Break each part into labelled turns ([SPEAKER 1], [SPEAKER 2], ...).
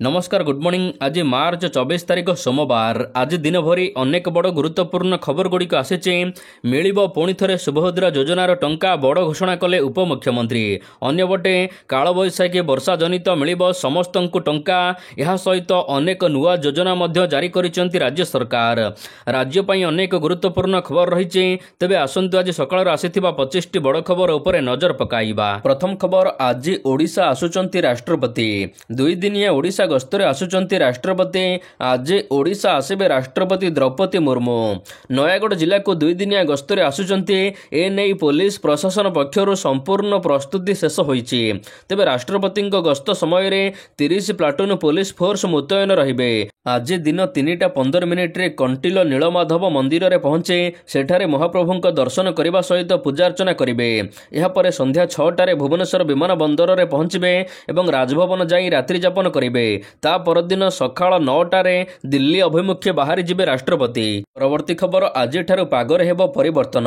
[SPEAKER 1] नमस्कार good morning. आज मार्च 24 तारीख सोमवार। आज दिन भरी अनेक बड़ गुरुत्वपूर्ण खबर गुड़िक आसी मिलिबो पुणी थे सुभद्रा योजनार टंका बड़ घोषणा कले उपमुख्यमंत्री। अन्यपटे कालबैशाखी वर्षा जनित मिलिबो समस्तंकु टंका। यह सहित अनेक नुआ योजना मध्य जारी करिसेंती राज्य सरकार। राज्य पई अनेक गुरुत्वपूर्ण खबर रही। तेबे आसंतु आज सकाळ आसीथिबा 25टी बड़ खबर उपरे नजर पकाइबा। प्रथम खबर, आज ओडिशा आसुचंती राष्ट्रपति। 2 दिनिया ओडिशा गस्तरे आसुचंती राष्ट्रपति। आज ओडिशा आसबे राष्ट्रपति द्रौपदी मुर्मू। नयागढ़ जिला को 2 दिनिया गस्तरे आसुचंती। एने पुलिस प्रशासन पक्षरु संपूर्ण प्रस्तुति शेष होईची। तेबे राष्ट्रपति गस्त समय रे 30 प्लाटून पुलिस फोर्स मुतयन रहिबे। आज दिन 3:15 रे कंटिलो नीलमाधव मंदिर रे पहुंचे सेठारे महाप्रभुंक दर्शन करने सहित पूजार्चना करेंगे। यापर संध्या 6टारे भुवनेश्वर विमान बंदर रे पहुंचे और राजभवन जाई रात्रि जापन करेंगे। ता परदिन सकाळ 9टारे दिल्ली अभिमुखे बाहरी जिबे राष्ट्रपति। परवर्ती खबर, आज ठारू पागरे हेबो परिवर्तन।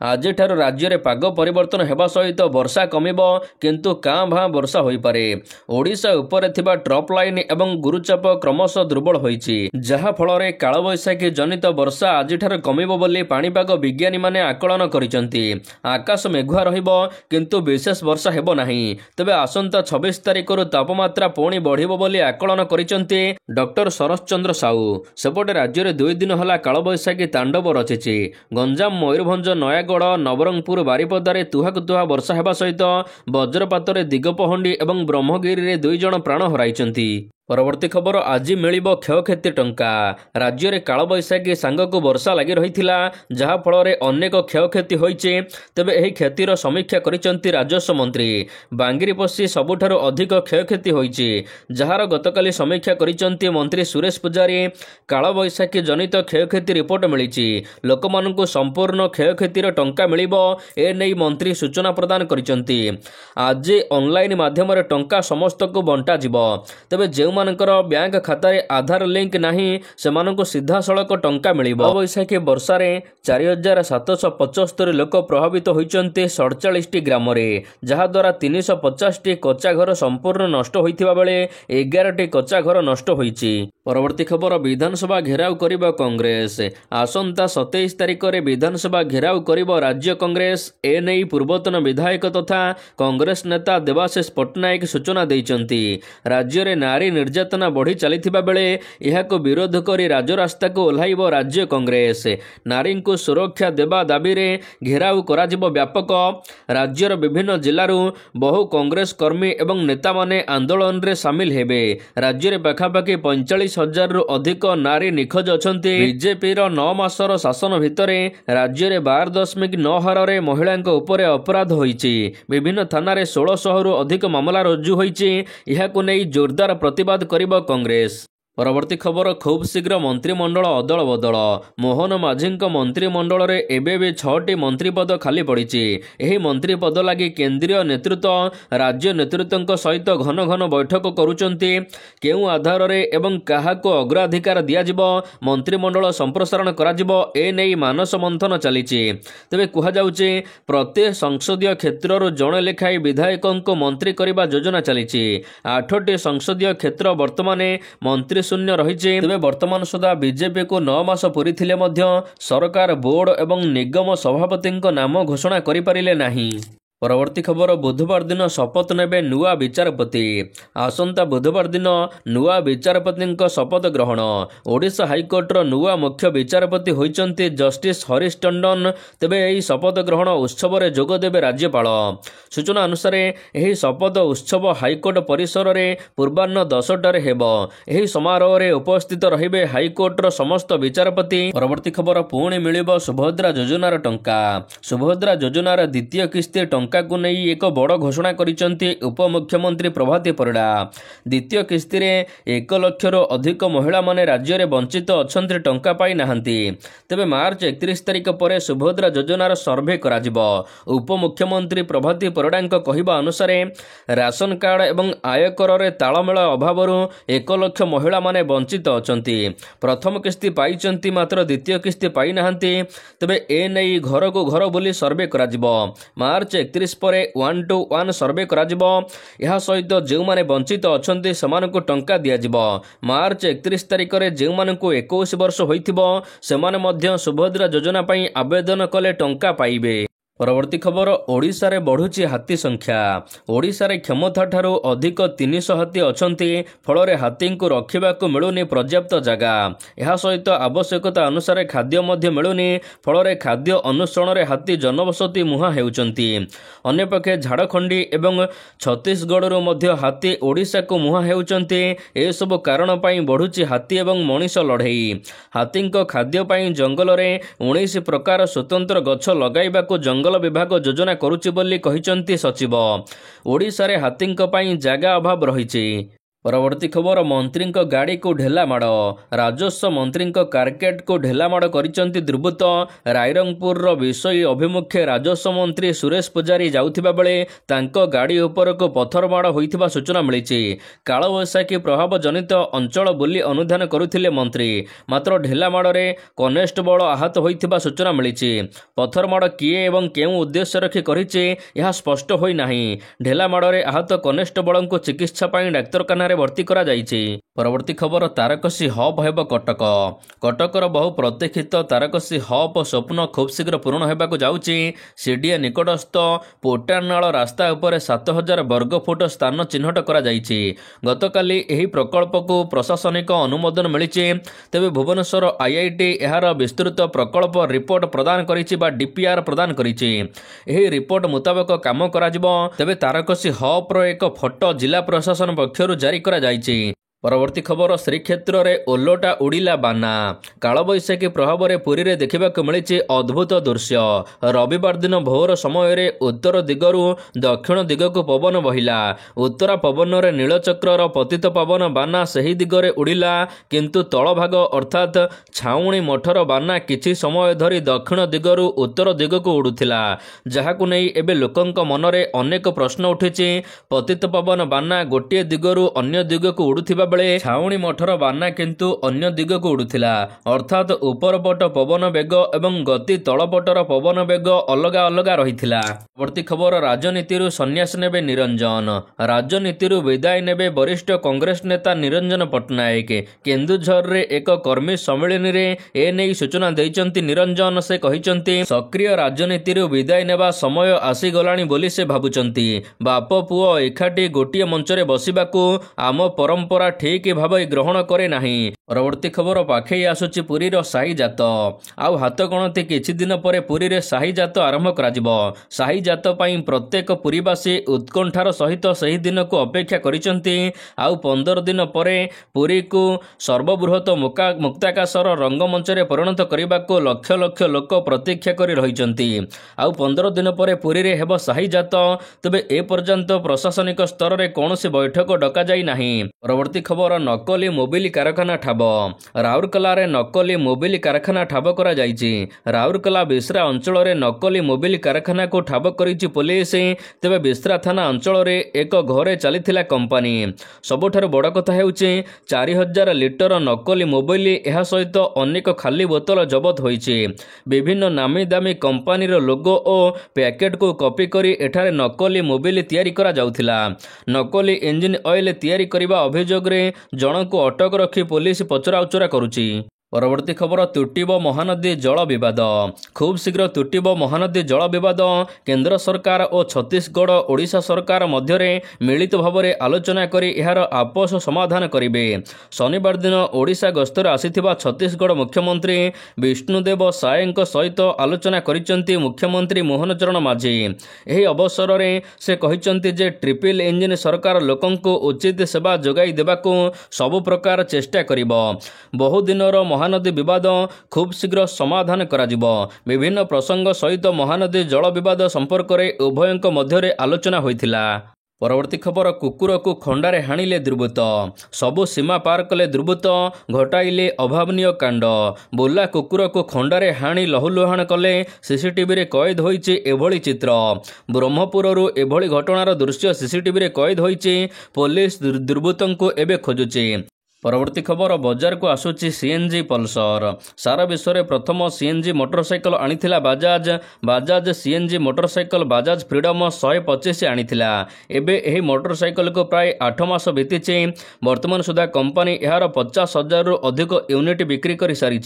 [SPEAKER 1] आज ठारू राज्य रे पाग परिवर्तन हेबा सहित वर्षा कमिबो, किंतु कां भां वर्षा होई पारे। ओडिशा उपरे थिबा ट्रप लाइन एवं गुरुचाप क्रमशः दुर्बल होईची, जहा फଳରେ कालबैशाखी जनित वर्षा आज ठारू कमिबो बोली पाणीपाग विज्ञानी माने आकलन करिसंती। आकाश मेघुआ रहिबो, किंतु विशेष वर्षा हेबो नाही। तबे आसंता 26 तारिखरु तापमात्रा पुणी बढ़िबो बोली आकलन करिसंती डॉक्टर शरद चंद्र साहू। सेपटे राज्य में 2 दिन होला कालबैशाखी तांडव रचिछि। गंजाम, मयूरभंज, नयागढ़, नवरंगपुर, बारिपदारे तुहाकुतुहा वर्षा हेबा सहित वज्रपातरे दिगपहंडी और ब्रह्मगिरी रे 2 जण प्राण हराइछंती। परवर्ती खबर, आज मिलिबो क्षयक्षति टंका। राज्य में कालबैशाखी सांगकु वर्षा लगी रही, जहा फଳରେ अनेक क्षयक्षति होइछे। तेबे एही क्षतिर समीक्षा करिसंती राजस्व मंत्री। बांगिरीपोषी सबुठारु अधिक क्षयक्षति होइछे, जहार गतकाली समीक्षा करिसंती मंत्री सुरेश पुजारी। कालबैशाखी जनित क्षयक्षति रिपोर्ट मिलिछि। लोकमानंकु संपूर्ण क्षयक्षतिर टंका मिलिबो, ए नै मंत्री सूचना प्रदान करिसंती। आज ऑनलाइन माध्यम टंका समस्तको बंटा जिवो। तेबे जे मानकर बैंक खाता रे आधार लिंक नहीं सेमानंको सीधा सड़क टंका मिलिबो। बैशाखी वर्षा रे 4775 लोक प्रभावित होइचंते 47टी ग्राम रे, जहा द्वारा 350टी कच्चा घर संपूर्ण नष्ट होइथिबा बेले 11टी कच्चा घर नष्ट होइची। परवर्ती खबर, विधानसभा घेराव करिबो कांग्रेस। आसंता 27 तारिख रे विधानसभा घेराव करिबो राज्य कांग्रेस। एने पूर्वतन विधायक तथा कांग्रेस नेता देवाशीष पट्टनायक सूचना दैचंती। राज्य रे नारी निर्यातना बढ़ी चली बेले यह विरोध करी राजरास्ता को ओह्लाइबो राज्य कांग्रेस। नारी को सुरक्षा देवा दाबी रे घेराव कराजिबो व्यापक। राज्यर विभिन्न जिल्लारू बहु कांग्रेस कर्मी एवं नेता माने आंदोलन रे शामिल हेबे। राज्य रे पाखापाखि 45,000 रु अधिक नारी निखोज अछंती। बीजेपी रो 9 मासर शासन भितरे राज्य रे 12.9 हार रे महिलांक उपरे अपराध होईची। विभिन्न थाना रे 1600 रु अधिक मामला रुजु होईची। यहाकु नै जोरदार प्रतिवाद करिबो कांग्रेस। परवर्ती खबर, खूब शीघ्र मंत्रिमंडल अदल बदल। मोहन माझी मंत्रिमंडल रे एबे भी 6टी मंत्री पद खाली पड़ी। एही मंत्री पद लगी केंद्रीय नेतृत्व राज्य नेतृत्व सहित घन घन बैठक करुचंती। केउ आधार रे एवं काहाको अग्राधिकार दियाजिबो मंत्रिमंडल संप्रसारण कराजिबो, ए नै मानस मंथन चलीची। तेबे कुहा जाउची प्रत्येक संसदीय क्षेत्ररु जणे लेखाई विधायकंको मंत्री करिबा योजना चलीची। 8टी संसदीय क्षेत्र वर्तमान मंत्री शून्य रही। तेबे वर्तमान सुधा बीजेपी को 9 मास पूरी थिले मध्य सरकार बोर्ड एवं निगम सभापति नाम घोषणा करि पारिले नाही। परवर्ती खबर, बुधवार दिन शपथ नेबे नुआ विचारपति। आसंता बुधवार दिन नुआ विचारपति शपथ ग्रहण। ओडिशा हाईकोर्टर नुआ मुख्य विचारपति होइचंती जस्टिस हरीश टंडन। तेबे एही शपथ ग्रहण उत्सव रे जोग देबे राज्यपाल। सूचना अनुसार एही शपथ उत्सव हाईकोर्ट परिसर रे पूर्वाह्न 10टारे हेबो। एही समारोह रे उपस्थित रहिबे हाईकोर्टर समस्त विचारपति। परवर्ती खबर, पुणी मिलिबो सुभद्रा योजनार टंका। सुभद्रा योजनार द्वितीय किस्ती टंका को नहीं एक बड़ घोषणा करिसंती उपमुख्यमंत्री प्रभाती परिडा। द्वितीय किस्ती रे 1 लाख रु अधिक महिला माने राज्य रे वंचित अछंती टंका पाई नाहंती। तेबे मार्च 31 तारिख परे सुभद्रा योजनार सर्वे कराजिबो। उपमुख्यमंत्री प्रभाती परिडांक कहिबा अनुसार राशन कार्ड एवं आयकर रे तालमेल अभावरु 1 लाख महिला माने वंचित अछंती। प्रथम किस्ती पाइचंती, मात्र द्वितीय किस्ती पाई नाहंती। तेबे ए नै घर को घर बोली सर्वे कराजिबो। मार्च 31 ପରେ 1-to-1 ସର୍ଭେ କରାଯିବ। ଏହା ସହିତ ଯେଉଁମାନେ ବଞ୍ଚିତ ଅଛନ୍ତି ସେମାନଙ୍କୁ ଟଙ୍କା ଦିଆଯିବ। ମାର୍ଚ୍ଚ 31 ତାରିଖରେ ଯେଉଁମାନଙ୍କୁ 21 ବର୍ଷ ହୋଇଥିବ ସେମାନେ ମଧ୍ୟ ସୁଭଦ୍ରା ଯୋଜନା ପାଇଁ ଆବେଦନ କଲେ ଟଙ୍କା ପାଇବେ। ପରବର୍ତ୍ତୀ ଖବର, ଓଡ଼ିଶାରେ ବଢ଼ୁଛି ହାତୀ ସଂଖ୍ୟା। ଓଡ଼ିଶାରେ କ୍ଷମତାଠାରୁ ଅଧିକ 300 ହାତୀ ଅଛନ୍ତି। ଫଳରେ ହାତୀଙ୍କୁ ରଖିବାକୁ ମିଳୁନି ପର୍ଯ୍ୟାପ୍ତ ଜାଗା। ଏହା ସହିତ ଆବଶ୍ୟକତା ଅନୁସାରେ ଖାଦ୍ୟ ମଧ୍ୟ ମିଳୁନି। ଫଳରେ ଖାଦ୍ୟ ଅନୁସରଣରେ ହାତୀ ଜନବସତି ମୁହାଁ ହେଉଛନ୍ତି। ଅନ୍ୟପକ୍ଷେ ଝାଡ଼ଖଣ୍ଡି ଏବଂ ଛତିଶଗଡ଼ରୁ ମଧ୍ୟ ହାତୀ ଓଡ଼ିଶାକୁ ମୁହାଁ ହେଉଛନ୍ତି। ଏସବୁ କାରଣ ପାଇଁ ବଢ଼ୁଛି ହାତୀ ଏବଂ ମଣିଷ ଲଢ଼େଇ। ହାତୀଙ୍କ ଖାଦ୍ୟ ପାଇଁ ଜଙ୍ଗଲରେ 19 ପ୍ରକାର ସ୍ୱତନ୍ତ୍ର ଗଛ ଲଗାଇବାକୁ ଜଙ୍ଗଲ ବିଭାଗ ଯୋଜନା କରୁଛି ବୋଲି କହିଛନ୍ତି ସଚିବ। ଓଡ଼ିଶାରେ ହାତୀଙ୍କ ପାଇଁ ଜାଗା ଅଭାବ ରହିଛି। ପରବର୍ତ୍ତୀ ଖବର, ମନ୍ତ୍ରୀଙ୍କ ଗାଡ଼ିକୁ ଢେଲାମାଡ଼। ରାଜସ୍ୱ ମନ୍ତ୍ରୀଙ୍କ କାର୍କେଟକୁ ଢେଲାମାଡ଼ କରିଛନ୍ତି ଦୁର୍ବୃତ୍ତ। ରାଇରଙ୍ଗପୁରର ବିଷୋଇ ଅଭିମୁଖେ ରାଜସ୍ୱ ମନ୍ତ୍ରୀ ସୁରେଶ ପୂଜାରୀ ଯାଉଥିବା ବେଳେ ତାଙ୍କ ଗାଡ଼ି ଉପରକୁ ପଥରମାଡ଼ ହୋଇଥିବା ସୂଚନା ମିଳିଛି। କାଳବୈଶାଖୀ ପ୍ରଭାବ ଜନିତ ଅଞ୍ଚଳ ବୁଲି ଅନୁଧ୍ୟାନ କରୁଥିଲେ ମନ୍ତ୍ରୀ। ମାତ୍ର ଢେଲାମାଡ଼ରେ କନେଷ୍ଟବଳ ଆହତ ହୋଇଥିବା ସୂଚନା ମିଳିଛି। ପଥରମାଡ଼ କିଏ ଏବଂ କେଉଁ ଉଦ୍ଦେଶ୍ୟ ରଖି କରିଛି ଏହା ସ୍ପଷ୍ଟ ହୋଇନାହିଁ। ଢେଲାମାଡ଼ରେ ଆହତ କନେଷ୍ଟବଳଙ୍କୁ ଚିକିତ୍ସା ପାଇଁ ଡାକ୍ତରଖାନାରେ ଭର୍ତ୍ତି କରାଯାଇଛି। ପରବର୍ତ୍ତୀ ଖବର, ତାରକସି ହବ୍ ହେବ କଟକ। କଟକର ବହୁ ପ୍ରତୀକ୍ଷିତ ତାରକସି ହବ୍ ସ୍ୱପ୍ନ ଖୁବ୍ ଶୀଘ୍ର ପୂରଣ ହେବାକୁ ଯାଉଛି। ସିଡିଏ ନିକଟସ୍ଥ ପୋଟାନାଳ ରାସ୍ତା ଉପରେ 7000 ବର୍ଗଫୁଟ ସ୍ଥାନ ଚିହ୍ନଟ କରାଯାଇଛି। ଗତକାଲି ଏହି ପ୍ରକଳ୍ପକୁ ପ୍ରଶାସନିକ ଅନୁମୋଦନ ମିଳିଛି। ତେବେ ଭୁବନେଶ୍ୱର ଆଇଆଇଟି ଏହାର ବିସ୍ତୃତ ପ୍ରକଳ୍ପ ରିପୋର୍ଟ ପ୍ରଦାନ କରିଛି ବା ଡିପିଆର୍ ପ୍ରଦାନ କରିଛି। ଏହି ରିପୋର୍ଟ ମୁତାବକ କାମ କରାଯିବ। ତେବେ ତାରକସି ହବ୍ର ଏକ ଫଟୋ ଜିଲ୍ଲା ପ୍ରଶାସନ ପକ୍ଷରୁ ଜାରି କରାଯାଇଛି। ପରବର୍ତ୍ତୀ ଖବର, ଶ୍ରୀକ୍ଷେତ୍ରରେ ଓଲଟା ଉଡ଼ିଲା ବାନା। କାଳବୈଶାଖୀ ପ୍ରଭାବରେ ପୁରୀରେ ଦେଖିବାକୁ ମିଳିଛି ଅଦ୍ଭୁତ ଦୃଶ୍ୟ। ରବିବାର ଦିନ ଭୋର ସମୟରେ ଉତ୍ତର ଦିଗରୁ ଦକ୍ଷିଣ ଦିଗକୁ ପବନ ବହିଲା। ଉତ୍ତରା ପବନରେ ନୀଳଚକ୍ରର ପତିତ ପାବନ ବାନା ସେହି ଦିଗରେ ଉଡ଼ିଲା। କିନ୍ତୁ ତଳଭାଗ ଅର୍ଥାତ୍ ଛାଉଣି ମଠର ବାନା କିଛି ସମୟ ଧରି ଦକ୍ଷିଣ ଦିଗରୁ ଉତ୍ତର ଦିଗକୁ ଉଡ଼ୁଥିଲା। ଯାହାକୁ ନେଇ ଏବେ ଲୋକଙ୍କ ମନରେ ଅନେକ ପ୍ରଶ୍ନ ଉଠିଛି। ପତିତ ପାବନ ବାନା ଗୋଟିଏ ଦିଗରୁ ଅନ୍ୟ ଦିଗକୁ ଉଡ଼ୁଥିବା ବେଳେ ଛାଉଣି ମଠର ବାନା କିନ୍ତୁ ଅନ୍ୟ ଦିଗକୁ ଉଡ଼ୁଥିଲା। ଅର୍ଥାତ୍ ଉପରପଟ ପବନ ବେଗ ଏବଂ ଗତି ତଳପଟର ପବନ ବେଗ ଅଲଗା ଅଲଗା ରହିଥିଲା। ପରବର୍ତ୍ତୀ ଖବର, ରାଜନୀତିରୁ ସନ୍ନ୍ୟାସ ନେବେ ନିରଞ୍ଜନ। ରାଜନୀତିରୁ ବିଦାୟ ନେବେ ବରିଷ୍ଠ କଂଗ୍ରେସ ନେତା ନିରଞ୍ଜନ ପଟ୍ଟନାୟକ। କେନ୍ଦୁଝରରେ ଏକ କର୍ମୀ ସମ୍ମିଳନୀରେ ଏନେଇ ସୂଚନା ଦେଇଛନ୍ତି ନିରଞ୍ଜନ। ସେ କହିଛନ୍ତି, ସକ୍ରିୟ ରାଜନୀତିରୁ ବିଦାୟ ନେବା ସମୟ ଆସିଗଲାଣି ବୋଲି ସେ ଭାବୁଛନ୍ତି। ବାପ ପୁଅ ଏକାଠି ଗୋଟିଏ ମଞ୍ଚରେ ବସିବାକୁ ଆମ ପରମ୍ପରା ଠିକ୍ ଭାବେ ଗ୍ରହଣ କରେ ନାହିଁ। ପରବର୍ତ୍ତୀ ଖବର, ପାଖେଇ ଆସୁଛି ପୁରୀର ସାହିଯାତ। ଆଉ ହାତ ଗଣତି କିଛି ଦିନ ପରେ ପୁରୀରେ ସାହିଯାତ ଆରମ୍ଭ କରାଯିବ। ସାହିଯାତ ପାଇଁ ପ୍ରତ୍ୟେକ ପୁରୀବାସୀ ଉତ୍କଣ୍ଠାର ସହିତ ସେହି ଦିନକୁ ଅପେକ୍ଷା କରିଛନ୍ତି। ଆଉ 15 ଦିନ ପରେ ପୁରୀକୁ ସର୍ବବୃହତ ମୁକ୍ତାକାଶର ରଙ୍ଗମଞ୍ଚରେ ପରିଣତ କରିବାକୁ ଲକ୍ଷ ଲକ୍ଷ ଲୋକ ପ୍ରତୀକ୍ଷା କରି ରହିଛନ୍ତି। ଆଉ 15 ଦିନ ପରେ ପୁରୀରେ ହେବ ସାହିଯାତ। ତେବେ ଏପର୍ଯ୍ୟନ୍ତ ପ୍ରଶାସନିକ ସ୍ତରରେ କୌଣସି ବୈଠକ ଡକାଯାଇ ନାହିଁ। ପରବର୍ତ୍ତୀ ଖବର, ନକଲି ମୋବିଲ କାରଖାନା ଠାବ। ରାଉରକେଲାରେ ନକଲି ମୋବିଲ କାରଖାନା ଠାବ କରାଯାଇଛି। ରାଉରକେଲା ବିଶ୍ରା ଅଞ୍ଚଳରେ ନକଲି ମୋବିଲ କାରଖାନାକୁ ଠାବ କରିଛି ପୋଲିସ। ତେବେ ବିଶ୍ରା ଥାନା ଅଞ୍ଚଳରେ ଏକ ଘରେ ଚାଲିଥିଲା କମ୍ପାନୀ। ସବୁଠାରୁ ବଡ଼ କଥା ହେଉଛି 4000 ଲିଟର ନକଲି ମୋବିଲ, ଏହା ସହିତ ଅନେକ ଖାଲି ବୋତଲ ଜବତ ହୋଇଛି। ବିଭିନ୍ନ ନାମୀ ଦାମୀ କମ୍ପାନୀର ଲୋଗୋ ଓ ପ୍ୟାକେଟକୁ କପି କରି ଏଠାରେ ନକଲି ମୋବିଲ ତିଆରି କରାଯାଉଥିଲା। ନକଲି ଇଞ୍ଜିନ ଅଏଲ ତିଆରି କରିବା ଅଭିଯୋଗରେ ଜଣଙ୍କୁ ଅଟକ ରଖି ପୋଲିସ ପଚରାଉଚରା କରୁଛି। ପରବର୍ତ୍ତୀ ଖବର, ତୁଟିବ ମହାନଦୀ ଜଳ ବିବାଦ। ଖୁବ୍ ଶୀଘ୍ର ତୁଟିବ ମହାନଦୀ ଜଳ ବିବାଦ। କେନ୍ଦ୍ର ସରକାର ଓ ଛତିଶଗଡ଼ ଓଡ଼ିଶା ସରକାର ମଧ୍ୟରେ ମିଳିତ ଭାବରେ ଆଲୋଚନା କରି ଏହାର ଆପୋଷ ସମାଧାନ କରିବେ। ଶନିବାର ଦିନ ଓଡ଼ିଶା ଗସ୍ତରେ ଆସିଥିବା ଛତିଶଗଡ଼ ମୁଖ୍ୟମନ୍ତ୍ରୀ ବିଷ୍ଣୁଦେବ ସାଏଙ୍କ ସହିତ ଆଲୋଚନା କରିଛନ୍ତି ମୁଖ୍ୟମନ୍ତ୍ରୀ ମୋହନ ଚରଣ ମାଝୀ। ଏହି ଅବସରରେ ସେ କହିଛନ୍ତି ଯେ ଟ୍ରିପଲ୍ ଇଞ୍ଜିନ ସରକାର ଲୋକଙ୍କୁ ଉଚିତ ସେବା ଯୋଗାଇ ଦେବାକୁ ସବୁ ପ୍ରକାର ଚେଷ୍ଟା କରିବ। ବହୁଦିନର ମହାନଦୀ ବିବାଦ ଖୁବ୍ ଶୀଘ୍ର ସମାଧାନ କରାଯିବ। ବିଭିନ୍ନ ପ୍ରସଙ୍ଗ ସହିତ ମହାନଦୀ ଜଳ ବିବାଦ ସମ୍ପର୍କରେ ଉଭୟଙ୍କ ମଧ୍ୟରେ ଆଲୋଚନା ହୋଇଥିଲା। ପରବର୍ତ୍ତୀ ଖବର, କୁକୁରକୁ ଖଣ୍ଡାରେ ହାଣିଲେ ଦୁର୍ବୃତ୍ତ। ସବୁ ସୀମା ପାର କଲେ ଦୁର୍ବୃତ୍ତ, ଘଟାଇଲେ ଅଭାବନୀୟ କାଣ୍ଡ। ବୁଲା କୁକୁରକୁ ଖଣ୍ଡାରେ ହାଣି ଲହୁଲୁହାଣ କଲେ। ସିସିଟିଭିରେ କଏଦ ହୋଇଛି ଏଭଳି ଚିତ୍ର। ବ୍ରହ୍ମପୁରରୁ ଏଭଳି ଘଟଣାର ଦୃଶ୍ୟ ସିସିଟିଭିରେ କଏଦ ହୋଇଛି। ପୋଲିସ ଦୁର୍ବୃତ୍ତଙ୍କୁ ଏବେ ଖୋଜୁଛି। परवर्ती खबर बजार को आसुची सीएनजी पल्सर। सारा विश्व में प्रथम सीएनजी मोटरसाइकल आनिथिला Bajaj. Bajaj CNG motorcycle Bajaj freedom 125 आनिथिला। एबे एही मोटरसाइकल को प्राय 8 मास बीतीची। वर्तमान सुधा कंपनी यार 50,000 रु अधिक यूनिट बिक्री कर सारी।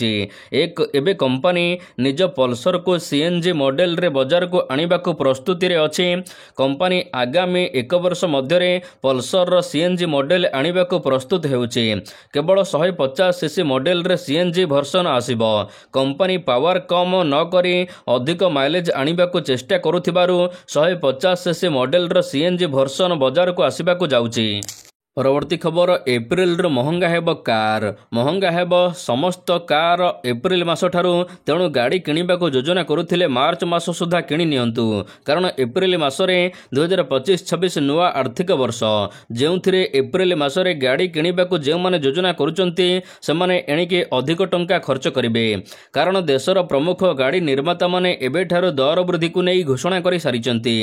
[SPEAKER 1] एबे कंपनी निज पल्सर को सीएनजी मॉडल रे बाजार को आनिबा को प्रस्तुति रे अछि। कंपनी आगामी 1 वर्ष मध्य पल्सर सीएनजी मॉडल आनिबा को प्रस्तुत हेउछि। केवल 150 सीसी मॉडल रे सीएनजी वर्सन आसिबो। कंपनी पावर कम न करी अधिक माइलेज आनिबा को चेष्टा करुथिबारु 150 सीसी मॉडल रे सीएनजी वर्सन बाजार को आसिबा को जाउछि। परवर्ती खबर एप्रिल रो महंगा हेब कार। महंगा हेब समस्त कार एप्रिल मास ठारू। तेणु गाड़ी किनिबा को योजना करुथिले मार्च मास सुधा किनि नियंतु। कारण एप्रिल मासरे 2025-26 नुआ आर्थिक वर्ष जेउथिरे एप्रिल मासरे गाड़ी किनिबा को जे माने योजना करूचंती से माने एणिके अधिक टंका खर्च करिवे। कारण देशर प्रमुख गाड़ी निर्माता माने एबे ठारू दर वृद्धि को नै घोषणा करि सारिचंती।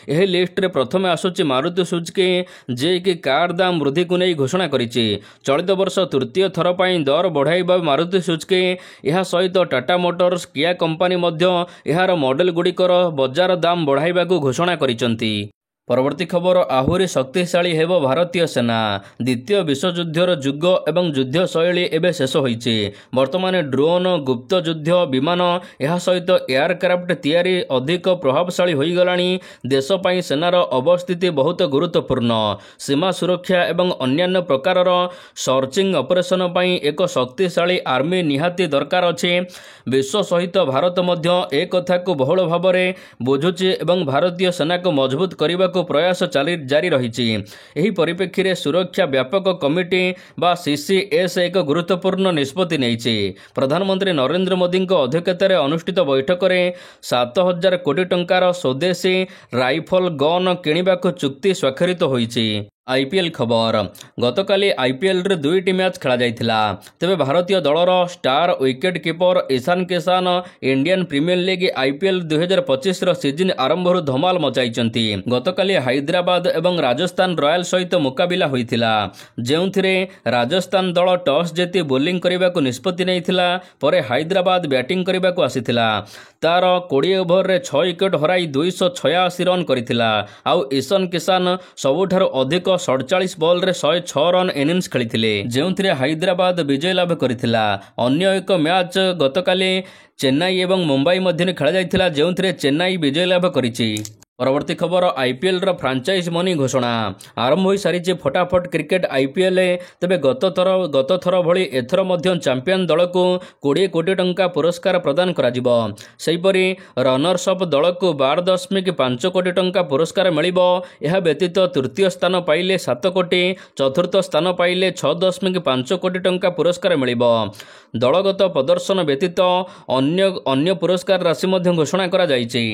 [SPEAKER 1] एही लिस्ट रे प्रथमे आसुची मारुति सुजुकी जे कि कार दाम वृद्धि को नहीं घोषणा करिछि। चलित वर्ष तृतीय थर पर दर बढ़ाइबा मारुति सुजुकी यह सहित टाटा मोटर्स किया कंपनी मध्य यार मॉडल गुड़िकर बजार दाम बढ़ाइबा को घोषणा करिसंती। परवर्ती खबर आहुरी शक्तिशाली हेब भारतीय सेना। द्वितीय विश्वयुद्धर युग एवं युद्ध शैली एवं शेष होइछि। वर्तमान ड्रोन गुप्त युद्ध विमान यह सहित एयरक्राफ्ट तैयारी अधिक प्रभावशाली होई गलानी। देश पई सेनार अवस्थिति बहुत गुरुत्वपूर्ण। सीमा सुरक्षा एवं अन्यान्य प्रकारर सर्चिंग ऑपरेशन पई एक शक्तिशाली आर्मी निहाती दरकार अछि। विश्व सहित भारत मध्य एक कथा को बहुल भाव में बुझुछि एवं भारतीय सेना को मजबूत करने को प्रयास जारी रही। एही परिप्रेक्षी रे सुरक्षा व्यापक कमिटी बा सीसीएस एक गुरुत्वपूर्ण निष्पत्ति नेइछि। प्रधानमंत्री नरेंद्र मोदी अध्यक्षतार अनुष्ठित बैठक में 7,000 कोटी टंकार स्वदेशी राइफल गन किनिबा को चुक्ति स्वाक्षरित होइछि। आईपीएल खबर गतकाली आईपीएल रे 2टी मैच खेला जाइथिला। तेबे भारतीय दलर star wicket keeper Ishan Kishan Indian Premier League IPL 2025 रो सीजन आरंभ धमाल मचाइचंती। गतकाली हैदराबाद एवं राजस्थान रॉयल सहित मुकाबिला होइथिला। जेउथिरे राजस्थान दल टॉस जेती बोलिंग करबा को निष्पत्ति नैथिला। परे हैदराबाद बैटिंग करबा को आसिथिला। तार 20 ओभर रे 6 विकेट हराई 286 रन करिथिला। आउ ईशान किशन सबुठार अधिक 47 बॉल रे 106 रन इनिंग्स खेलिथिले। जेउथिरे हैदराबाद विजय लाभ करिथिला। अन्य एक मैच गतकाली चेन्नई एवं मुंबई मध्य खेला जाइथिला। जेउथिरे चेन्नई विजय लाभ करिछि। परवर्ती खबर आईपीएल रो फ्रांचाइज मनी घोषणा आरंभ हो सारी। फटाफट क्रिकेट आईपीएल तेबे गत थर भली एथर मध्य चैंपियन दल को 20 कोटी टंका पुरस्कार प्रदान करा जिवो। सेहिपरि रनर्स अप दल को 12.5 कोटी टंका पुरस्कार मिलिबो। यह व्यतीत तृतीय स्थान पाइले 7 कोटी, चतुर्थ स्थान पाइले 6.5 कोटी टंका पुरस्कार मिलिबो। दलगत प्रदर्शन व्यतीत अन्य पुरस्कार राशि मध्य घोषणा करा जाइछि।